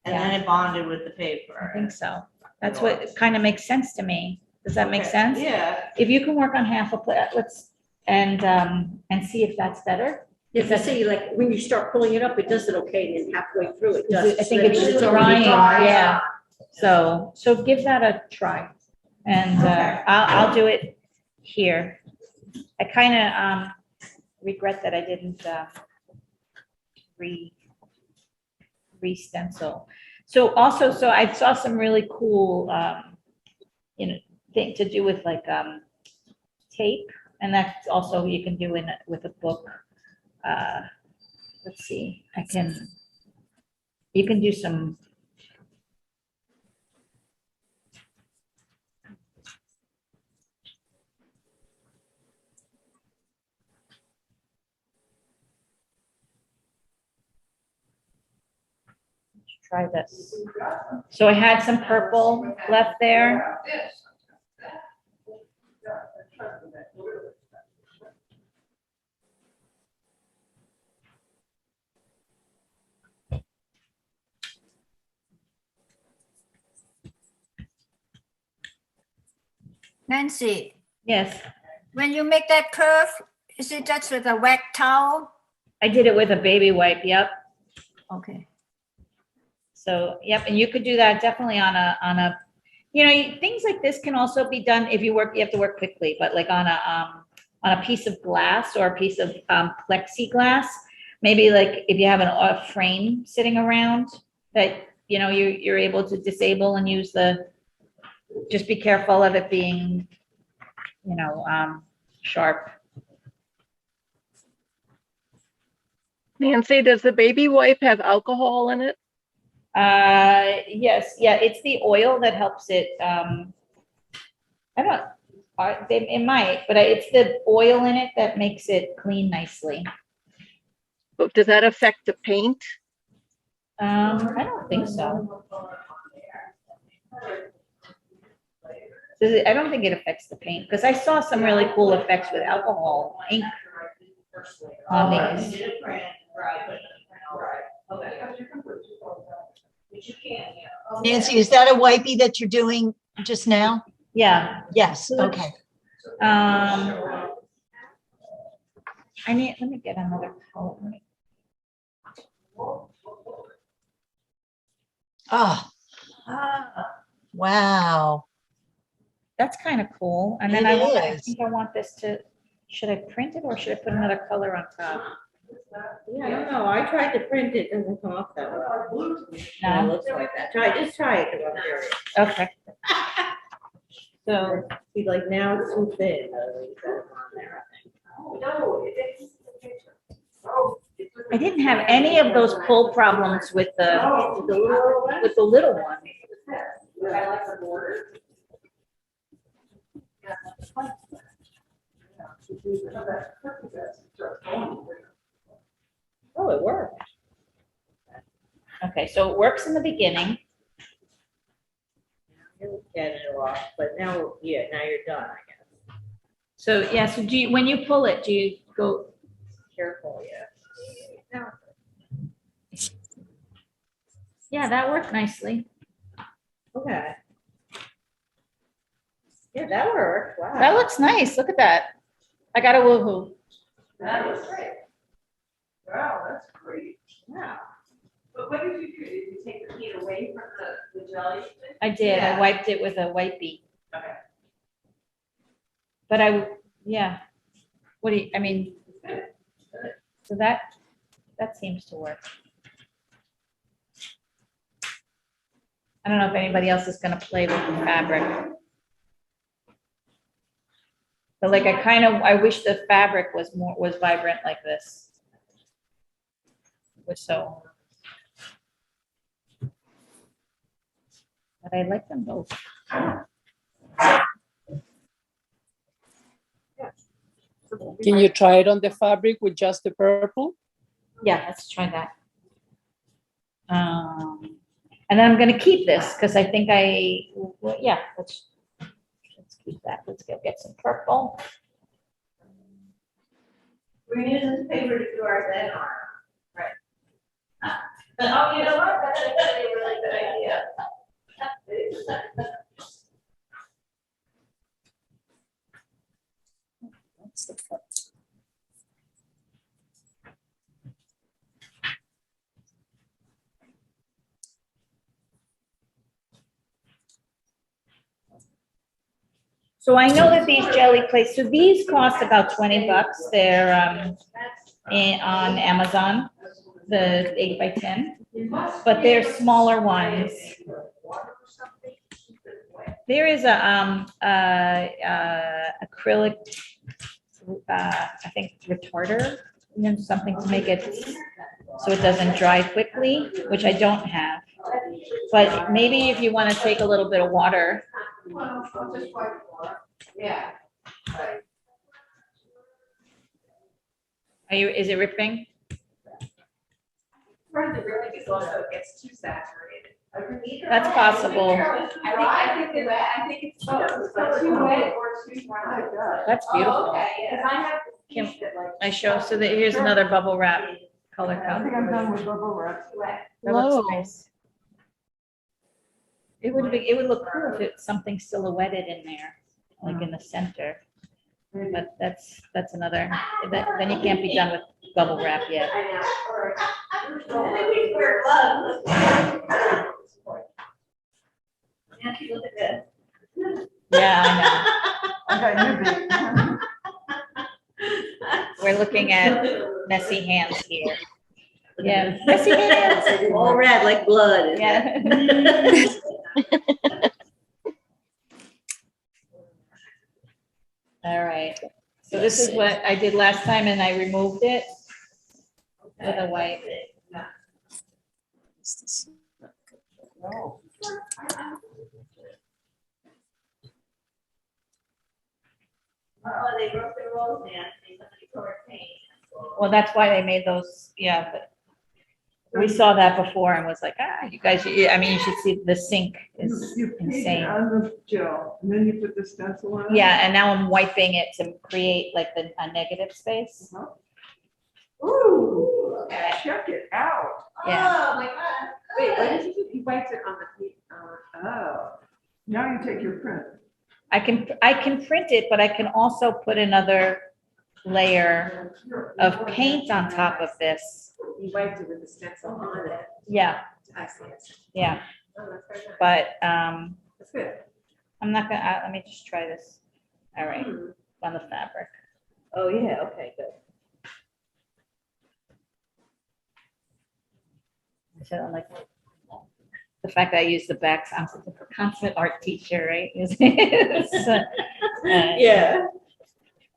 and Yeah. then it bonded with the I paper. think so. That's what kind of makes sense to me. Does that make Okay. sense? Yeah. If you can work on half a plate, and see if that's better. If you see, like, when you start pulling it up, it does it okay, and halfway through it does. I think it's just drying, yeah. So give that a try. And I'll do it here. I kind of regret that I didn't re-stencil. So also, so I saw some really cool, thing to do with like tape, and that's also you can do with a book. Let's see, you can do some. Let's try this. So I had some purple left there. Nancy, Yes, when you make that curve, is it just with a wet towel? I did it with a baby wipe, yep. Okay. So, yep, and you could do that definitely on a, things like this can also be done if you have to work quickly, but like on a piece of glass or a piece of plexiglass, maybe like if you have a frame sitting around that, you're able to disable and use just be careful of it being, sharp. Nancy, does the baby wipe have alcohol in it? Yes, yeah, it's the oil that helps it, it might, but it's the oil in it that makes it clean nicely. But does that affect the paint? I don't think so. I don't think it affects the paint, because I saw some really cool effects with alcohol ink on these. Nancy, is that a wipey that you're doing just now? Yeah. Yes, okay. Let me get another color. Oh, wow. That's kind of cool. And then It I is. think I want this should I print it or should I put another color on top? Yeah, I don't know. I tried to print it, doesn't come off that well. It No? looks like that. Just try it. 'Cause I'm curious. Okay. So, See, like now it's too thin. Like, that's on there, I think. No, I didn't have any of those pull problems with the little one. I like the border. Oh, it worked. Okay, so it works in the beginning. You'll get it off, but now, yeah, now you're done, I guess. So, yeah, so do you, when you pull it, do you go, Careful, yeah. No. yeah, that worked nicely. Okay. Yeah, that worked. Wow. That looks nice. Look at that. I got a woohoo. That was great. Wow, that's great. Yeah. But what did you do? Did you take the paint away from the jelly? I did. I Yeah. wiped it with a wipey. Okay. But yeah. What do you, I mean, so that seems to work. I don't know if anybody else is gonna play with the fabric. But like, I wish the fabric was vibrant like this. Was so. But I like them both. Can you try it on the fabric with just the purple? Yeah, let's try that. And then I'm gonna keep this because I think well, yeah, let's keep that. Let's get some purple. We're using this paper to do our then arm. Right. Oh, you know what? That's a really good idea. That's the first. So I know that these jelly plates, so these cost about $20. They're on Amazon, the 8x10, but they're smaller ones. There is a acrylic, I think retarder, something to make it so it doesn't dry quickly, which I don't have. But maybe if you want to take a little bit of water. Yeah. Is it ripping? Part of the ripping is also it gets too saturated. That's possible. I think it's too wet or too dry. That's beautiful. Okay, yeah. 'Cause I have this Kim, piece that, like, I show, so that here's another bubble wrap color I think I'm code. done with bubble wrap. wet. That looks Whoa. nice. It would look cool if it's something silhouetted in there, like in the center. But that's another, then you can't be done with bubble wrap yet. I know. Or- I think we wear gloves. Nancy, look at this. Yeah, I got new big. we're looking at messy hands here. Yeah, messy hands. All red like blood. Yeah. All right, so this is what I did last time and I removed it with a wipe. Oh, they broke the rolls, Nancy, somebody poured paint. Well, that's why they made those, yeah, but we saw that before and was like, you guys, I mean, you should see the sink is You paint it insane. on the gel, and then you put the stencil on. it. Yeah, and now I'm wiping it to create like a negative space. Uh-huh. Ooh, Okay. check it out. Yeah. Oh, my God. Wait, what did you do? You wiped it on the paint, Oh, now you take your print. I can print it, but I can also put another layer of paint on top of this. you wiped it with the stencil on it. Yeah, I see it. yeah, Oh, that's very nice. but That's good. I'm not gonna, let me just try this. All right, Hmm. on the fabric. Oh, yeah, okay, good. So I'm like, the fact that I use the backs, I'm such a consummate art teacher, right? Yeah.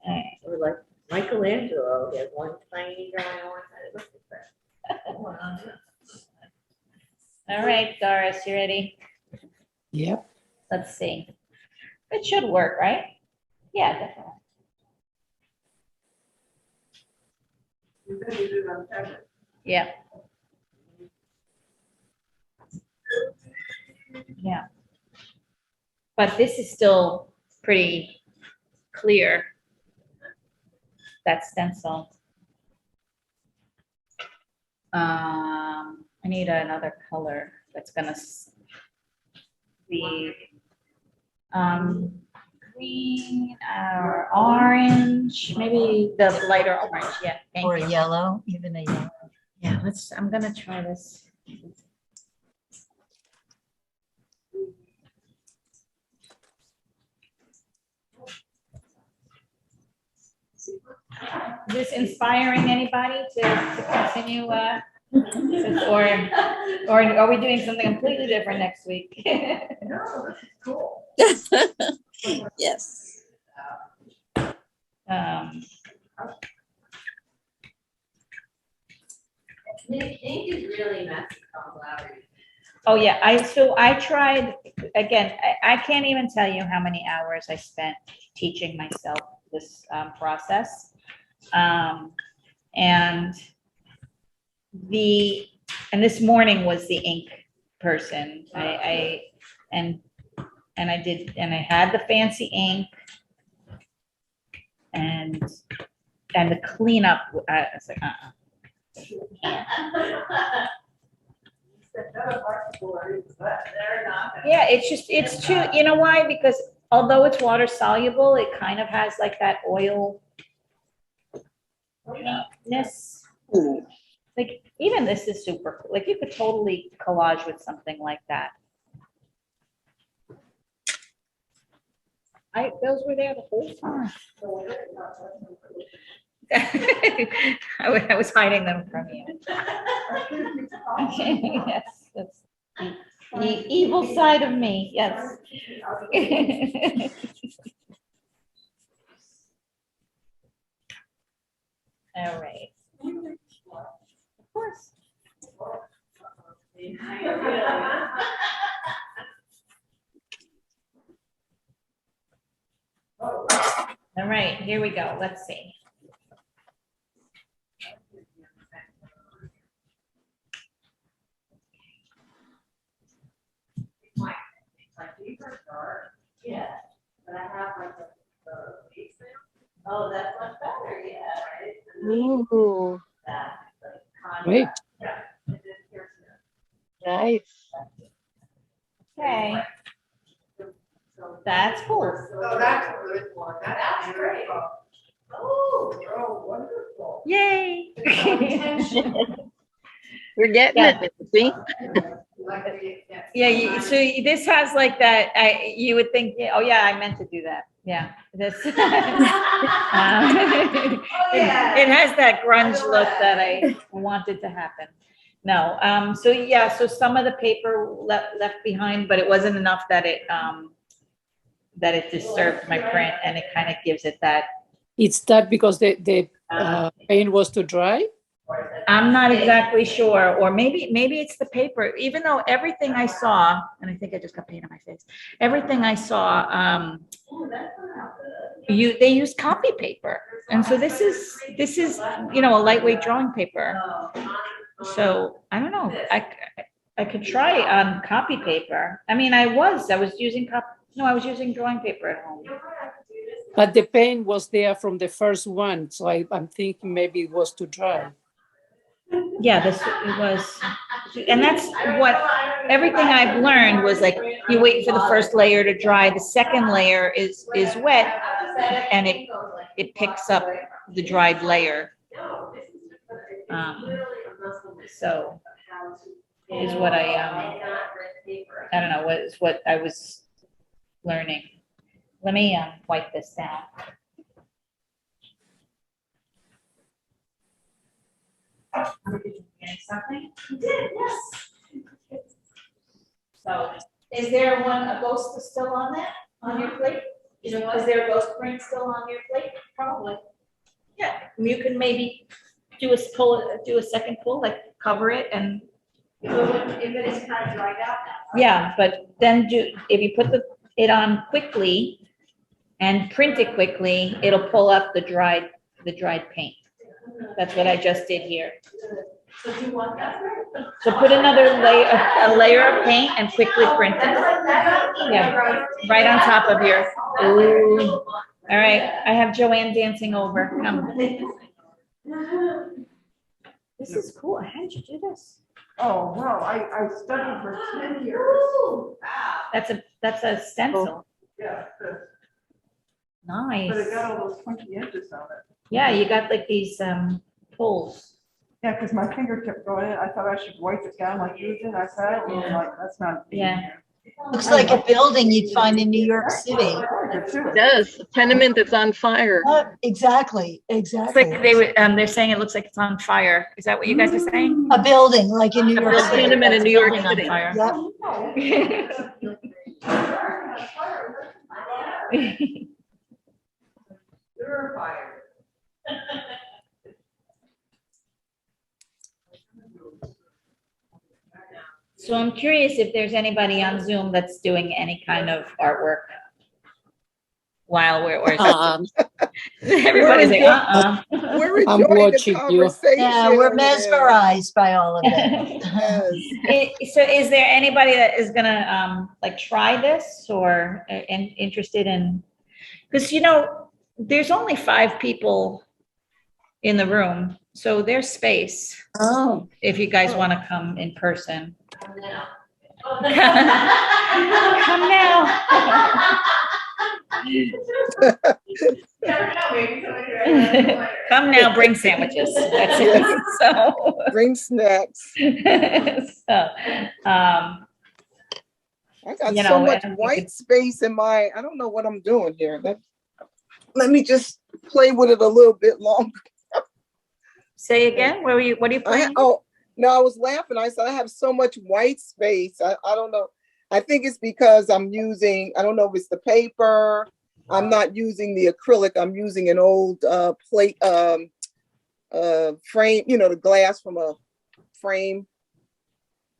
Uh, Or like Michelangelo, he had one tiny drawing on one side. It looks like that. All right, Doris, you ready? Yep. Let's see. It should work, right? Yeah, definitely. You said you did it on fabric. Yeah. Yeah. But this is still pretty clear. That stencil. I need another color that's gonna be green or orange, maybe the lighter orange. Yeah, thank Or you. yellow, even a yellow. Yeah, I'm gonna try this. Is this inspiring anybody to continue, or are we doing something completely different next week? No, this is cool. Yes. Ink is really messy on Larry. Oh, yeah, I tried, again, I can't even tell you how many hours I spent teaching myself this process. And this morning was the ink person. I had the fancy ink and the cleanup, I was like, yeah, it's too, you know why? Because although it's water soluble, it kind of has like that oil ness. Like even this is super, like you could totally collage with something like that. Those were there the whole time. I was hiding them from you. Yes, that's the evil side of me, yes. All right. Of course. All right, here we go. Let's see. Yeah, but I have like the base now. Oh, that's much better, yeah. Ooh, That, like, Great. yeah. And then here's the- nice. Okay. That's cool. Oh, that's a good one. That's great. Oh, wonderful. Yay. We're getting Yeah. it, see? Yeah, so this has like that, you would think, yeah, oh yeah, I meant to do that. Yeah, this. It has that grunge look that I wanted to happen. No, so yeah, so some of the paper left behind, but it wasn't enough that it disturbed my print, and it kind of gives it that. It's that because the paint was too dry? I'm not exactly sure, or maybe it's the paper, even though everything I saw, and I think I just got paint on my face, everything I saw, they use copy paper. And so this is, a lightweight drawing paper. So I don't know, I could try on copy paper. I mean, I was using I was using drawing paper at home. But the paint was there from the first one, so I'm thinking maybe it was too dry. Yeah, it was, and that's what, everything I've learned was like, you wait for the first layer to dry, the second layer is wet, and it picks up the dried layer. So is what I don't know, what I was learning. Let me wipe this down. Something? You did, yes. So, is there a ghost still on that, on your plate? Is there a ghost print still on your plate? Probably. Yeah, you can maybe do a second pull, like cover it and. If it is kind of dried out now. Yeah, but then if you put it on quickly and print it quickly, it'll pull up the dried paint. That's what I just did here. So do you want that? So put another layer, a layer of paint and quickly print it. Yeah, right on top of your, ooh. All right, I have Joanne dancing over. Come. This is cool. How did you do this? Oh, well, I studied for 10 years. That's a stencil. Yeah, but Nice. it got all those funky edges on it. Yeah, you got like these pulls. Yeah, because my finger kept going in. I thought I should wipe it down like you did. I said, well, Yeah. like, that's not. Yeah. Looks like a building you'd find in New York City. It does, a tenement that's on fire. Exactly, It's exactly. like they're saying it looks like it's on fire. Is that what you guys are saying? A building like in New A York building. City. Tenement in New York Building on City. fire. Yep. You're fired. So I'm curious if there's anybody on Zoom that's doing any kind of artwork while we're, or everybody's like, We're I'm enjoying the watching you. conversation. Yeah, we're over there. mesmerized by all of it. Yes. So is there anybody that is gonna like try this or interested in, because there's only 5 people in the room, so there's space Oh. if you guys want to come in person. Come now. Come now. Come now, bring sandwiches. That's it. So. Bring snacks. So, I got You so know, much and you white could- space in my, I don't know what I'm doing here. Let me just play with it a little bit longer. Say again, what are you playing? No, I was laughing. I said, I have so much white space. I don't know. I think it's because I'm using, I don't know if it's the paper. I'm not using the acrylic. I'm using an old plate frame, the glass from a frame.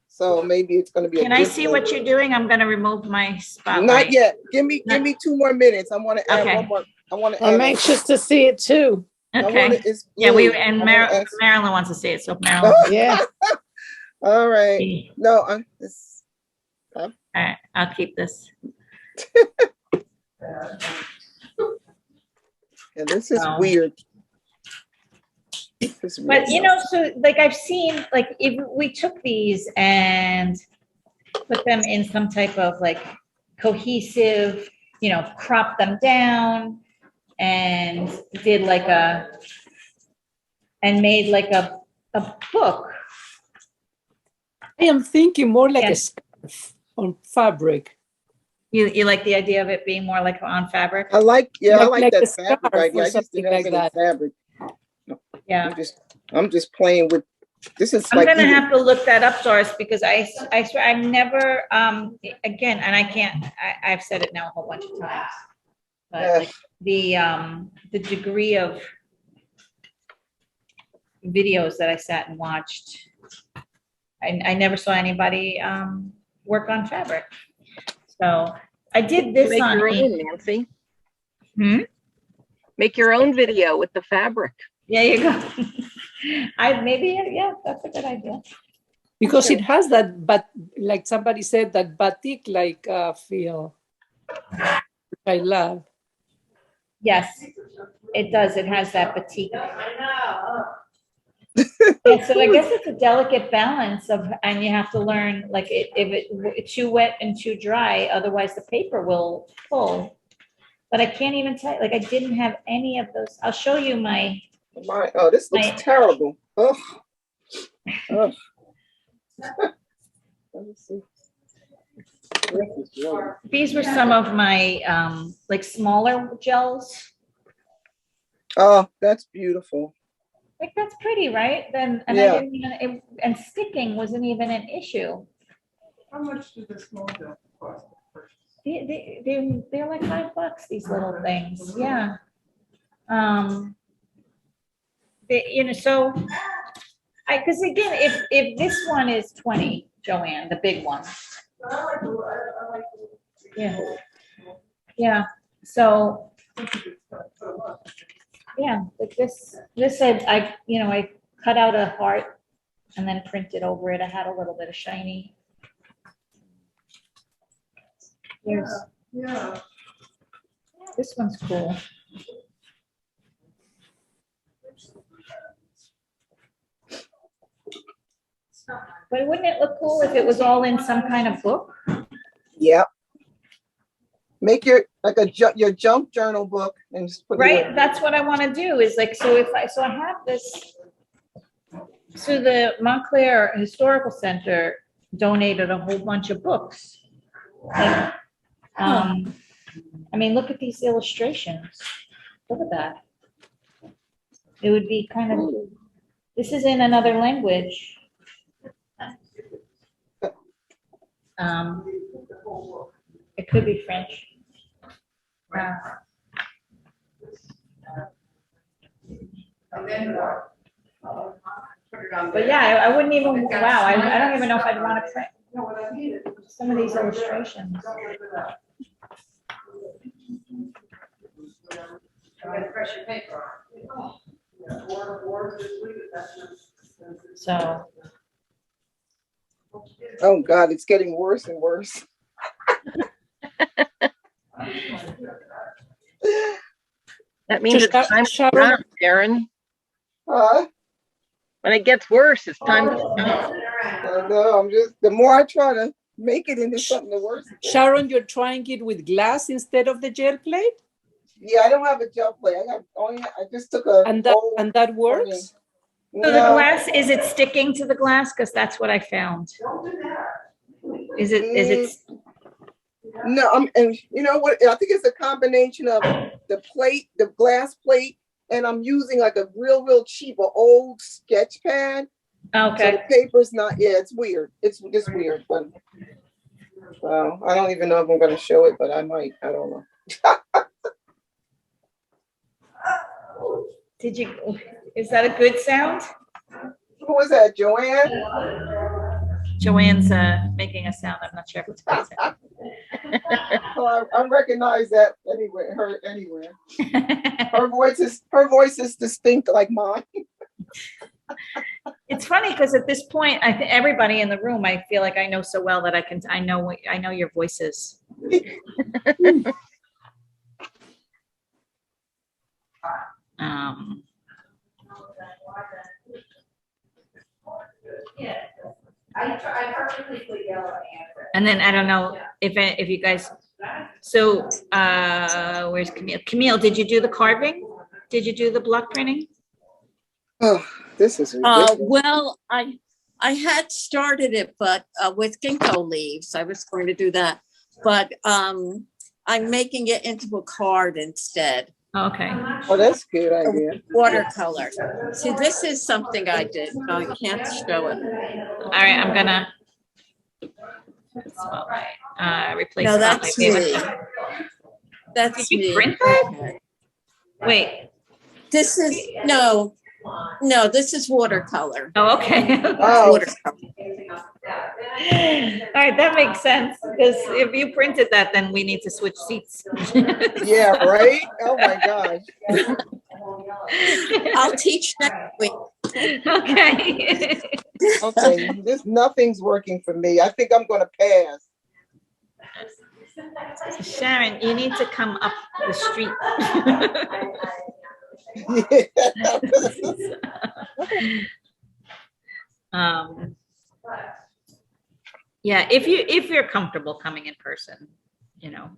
So maybe it's going to be. Can I see what you're doing? I'm going to remove my spotlight. Not yet. Give me 2 more minutes. I want to add Okay. one more. I want to. I'm anxious to see it too. Okay. Yeah, Marilyn wants to see it, so Marilyn. Yeah. All right. No, All right, I'll keep this. Yeah, this is weird. But so like I've seen, like if we took these and put them in some type of like cohesive, crop them down and did like made like a book. I am thinking more like Yeah. a scarf on fabric. You like the idea of it being more like on fabric? I like Like that a fabric scarf idea. or I just something didn't have like any that. fabric. Yeah. I'm just playing with. This is. I'm like gonna eating- have to look that up, Doris, because I swear I've never, again, and I can't, I've said it now a whole bunch of times. But like the degree of videos that I sat and watched, I never saw anybody work on fabric. So I did this Make on. your own, Nancy. Make your own video with the fabric. Yeah, you go. That's a good idea. Because it has that, but like somebody said, that batik like feel, which I love. Yes, it does. It has that batik. Yeah, so I guess it's a delicate balance and you have to learn, like, if it's too wet and too dry, otherwise the paper will pull. But I can't even tell, like, I didn't have any of those. I'll show you my. This looks terrible. Ugh. Ugh. Let me see. These were some of my, like, smaller gels. Oh, that's beautiful. Like, that's pretty, right? And I Yeah. didn't even, and sticking wasn't even an issue. How much do the small gel cost? They're like $5, these little things. Yeah. So because again, if this one is 20, Joanne, the big one. Yeah. Yeah. So yeah, like this said, I cut out a heart and then printed over it. I had a little bit of shiny. Here's, Yeah. this one's cool. But wouldn't it look cool if it was all in some kind of book? Yep. Make your, like your junk journal book and just put it Right, in. that's what I want to do is like, so I have this. So the Montclair Historical Center donated a whole bunch of books. Like, I mean, look at these illustrations. Look at that. It would be kind of, this is in another language. It could be French. And then what? Put it on But there. yeah, I wouldn't even, wow, I don't even know if I'd want to print No, what I need is. some of these illustrations. Don't rip it up. And then press your paper on. Yeah, or just leave it, that's just. So, Oh God, it's getting worse and worse. That means it's time to Sharon- stop, Darren. Huh? When it gets worse, it's time to stop. I know, I'm just, the more I try to make it into something, the worse. it gets. Sharon, you're trying it with glass instead of the gel plate? Yeah, I don't have a gel plate. I just took a. And that old- and that works? so the No, glass, is it sticking to the glass? Because that's what I found. Don't do that. Is it, no, and you know what? I think it's a combination of the plate, the glass plate, and I'm using like a real cheap, old sketch pad. So okay. the paper's not, yeah, it's weird. It's just weird, but well, I don't even know if I'm gonna show it, but I might. I don't know. Did you, is that a good sound? Who was that, Joanne? Joanne's making a sound. I'm not sure if it's pleasing. Oh, I recognize that anywhere. Her anywhere. Her voice is distinct like mine. It's funny because at this point, I think everybody in the room, I feel like I know so well that I know your voices. I perfectly put yellow answer. And then I don't know if you guys, so where's Camille? Camille, did you do the carving? Did you do the block printing? Oh, this is ridiculous. Well, I had started it, but with ginkgo leaves, I was going to do that. But I'm making it into a card instead. Okay. Oh, that's a good idea. Watercolor. See, this is something I did. So I can't show it. All right, I'm gonna replace. No, that's me. Did That's you me. print that? Wait. This is no, this is watercolor. Oh, okay. Oh, Watercolor. All right, that makes sense, because if you printed that, then we need to switch seats. yeah, right? Oh my gosh. I'll teach next week. Okay. Okay, nothing's working for me. I think I'm gonna pass. Sharon, you need to come up the street. Yeah, if you're comfortable coming in person, you know.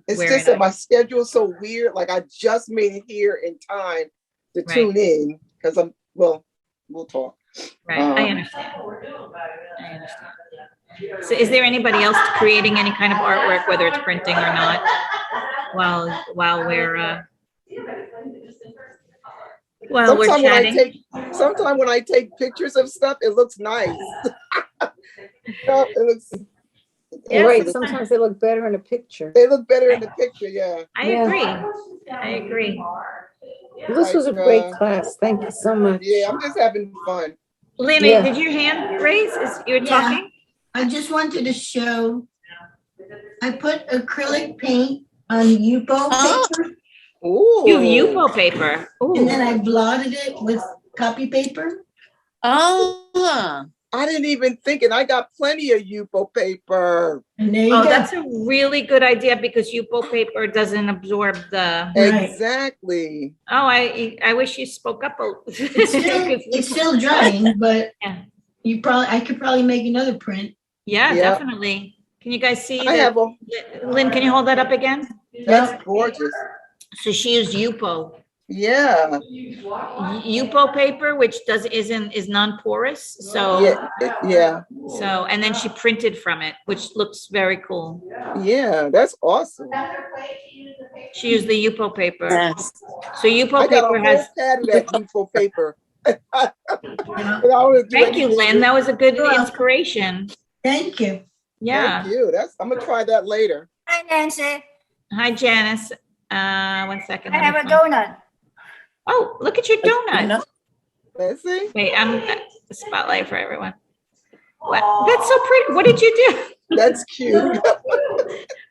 It's wearing just that my schedule's so weird. Like I just made it here in time to tune in because we'll talk. Right, I understand. So is there anybody else creating any kind of artwork, whether it's printing or not, while we're chatting? Sometimes when I take pictures of stuff, it looks nice. It looks. Yeah, Right, sometimes they look better in a picture. They look better in the picture, yeah. I agree. This was a great class. Thank you so much. Yeah, I'm just having fun. Lemmy, did your hand raise? You're talking? I just wanted to show, I put acrylic paint on Yupo paper. Ooh. You have Yupo paper. Ooh. And then I blotted it with copy paper. Ah, I didn't even think, and I got plenty of Yupo paper. And there you Oh, go. that's a really good idea because Yupo paper doesn't absorb the, Right. Exactly. oh, I wish you spoke up. It's still drying, but Yeah. I could probably make another print. Yeah, Yep. definitely. Can you guys see I have that? a, Lynn, can you hold that up again? that's gorgeous. So she used Yupo. Yeah, Yupo paper, which is non-porous, so. yeah, And then she printed from it, which looks very cool. yeah, that's awesome. She used the Yupo paper. yes. So Yupo I got a paper whole has, pad of that Yupo paper. thank you, Lynn, that was a good You're welcome. inspiration. Thank you. Yeah. Thank you. I'm gonna try that later. Hi, Nancy. Hi, Janice. 1 second. I let me have a find- donut. Oh, look at your donut. Let's see. Wait, I'm spotlight for everyone. Wow, that's so pretty. What did you do? That's cute.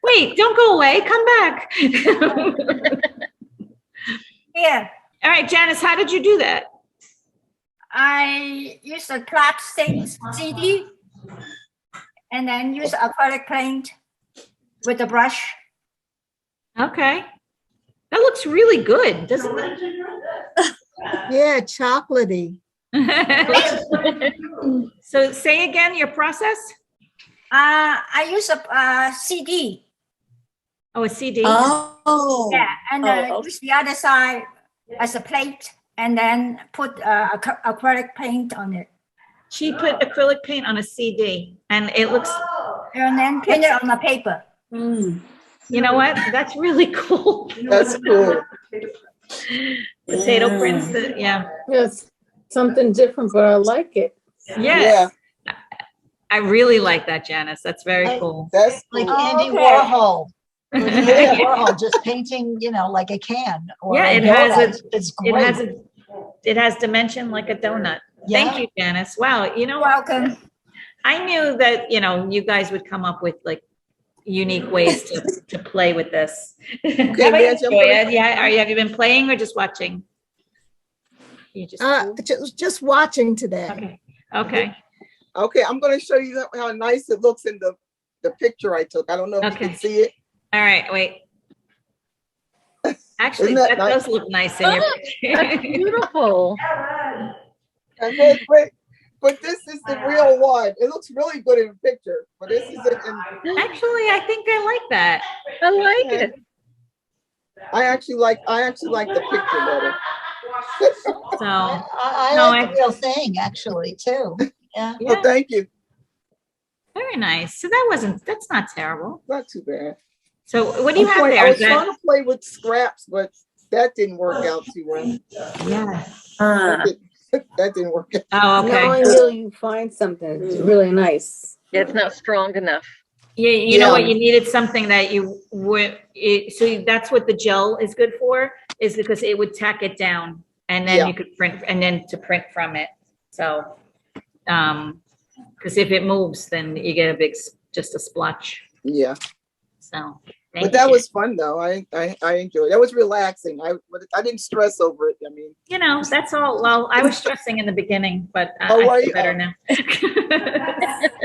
Wait, don't go away. Come back. Here, All right, Janice, how did you do that? I use a plastic CD and then use acrylic paint with a brush. Okay. That looks really good, doesn't it? Yeah, chocolatey. So say again your process? I use a CD. Oh, a CD. Oh. Yeah, and Oh, use the other side as a plate and then put acrylic paint on it. She put acrylic paint on a CD and it looks, And then paint it on the paper. Mm. you know what? That's really cool. That's cool. Potato prints, yeah. Yes, something different, but I like it. Yes. I really like that, Janice. That's very cool. That's Like cool. Andy okay. Warhol. Yeah. Warhol just painting, like a can. Or Yeah, a it has donut. It's great. It has dimension like a donut. Yeah. Thank you, Janice. Wow, Welcome. I knew that, you guys would come up with like unique ways to play with this. How about you, Nancy, I'm Joya? gonna- Yeah, have you been playing or just watching? You Just watching today. Okay. Okay, I'm gonna show you how nice it looks in the picture I took. I don't know if you Okay. can see it. All right, wait. Actually, Isn't that that nice? does look nice in your That's picture. beautiful. And then, but this is the real one. It looks really good in the picture, but this is it. Actually, I think I like that. I like it. I actually like the picture better. So, I No, like the real thing, actually, too. Yeah. yeah, Oh, thank you. very nice. So that's not terrible. Not too bad. So what do you have I there? was Is that- trying to play with scraps, but that didn't work out too well. Yeah. That didn't work out. Oh, okay. Now until you find something that's really nice. It's not strong enough. Yeah, you know what? You needed something that you would. So that's what the gel is good for, is because it would tack it down, and then you could print, and then to print from it. So, because if it moves, then you get just a splotch. Yeah. So, But that was fun though. I enjoyed it. That was relaxing. I didn't stress over it. I mean, that's all. Well, I was stressing in the beginning, but I feel better now.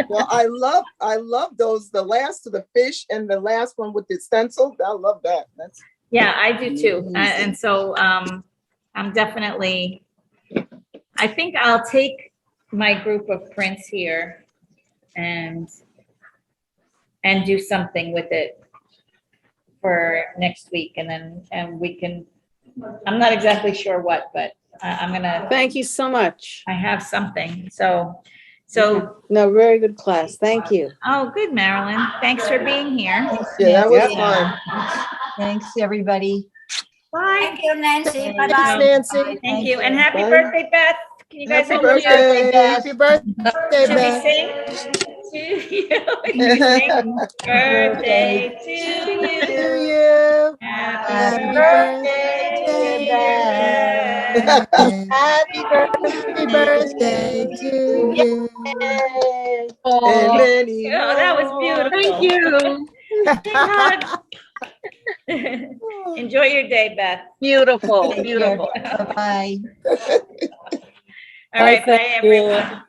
Well, I love those, the last of the fish and the last one with the stencil. I love that. Yeah, I do too. And so I'm definitely, I think I'll take my group of prints here and do something with it for next week. And we can, I'm not exactly sure what, but I'm gonna. Thank you so much. I have something. So. No, very good class. Thank you. Oh, good, Marilyn. Thanks for being here. Yeah, that was fun. Thanks, everybody. Bye. Thank you, Nancy. Bye-bye. Nancy. Thank you. And happy Bye. birthday, Beth. Can you guys Happy help me out? birthday. Happy birthday, Should we sing to you? Sing birthday to you. you. Happy birthday to Beth. Happy birthday to you. And many Oh, that was beautiful. Thank you. Big hug. Enjoy your day, Beth. Beautiful, Take care. beautiful. Bye-bye. All right, bye, thank you. everyone.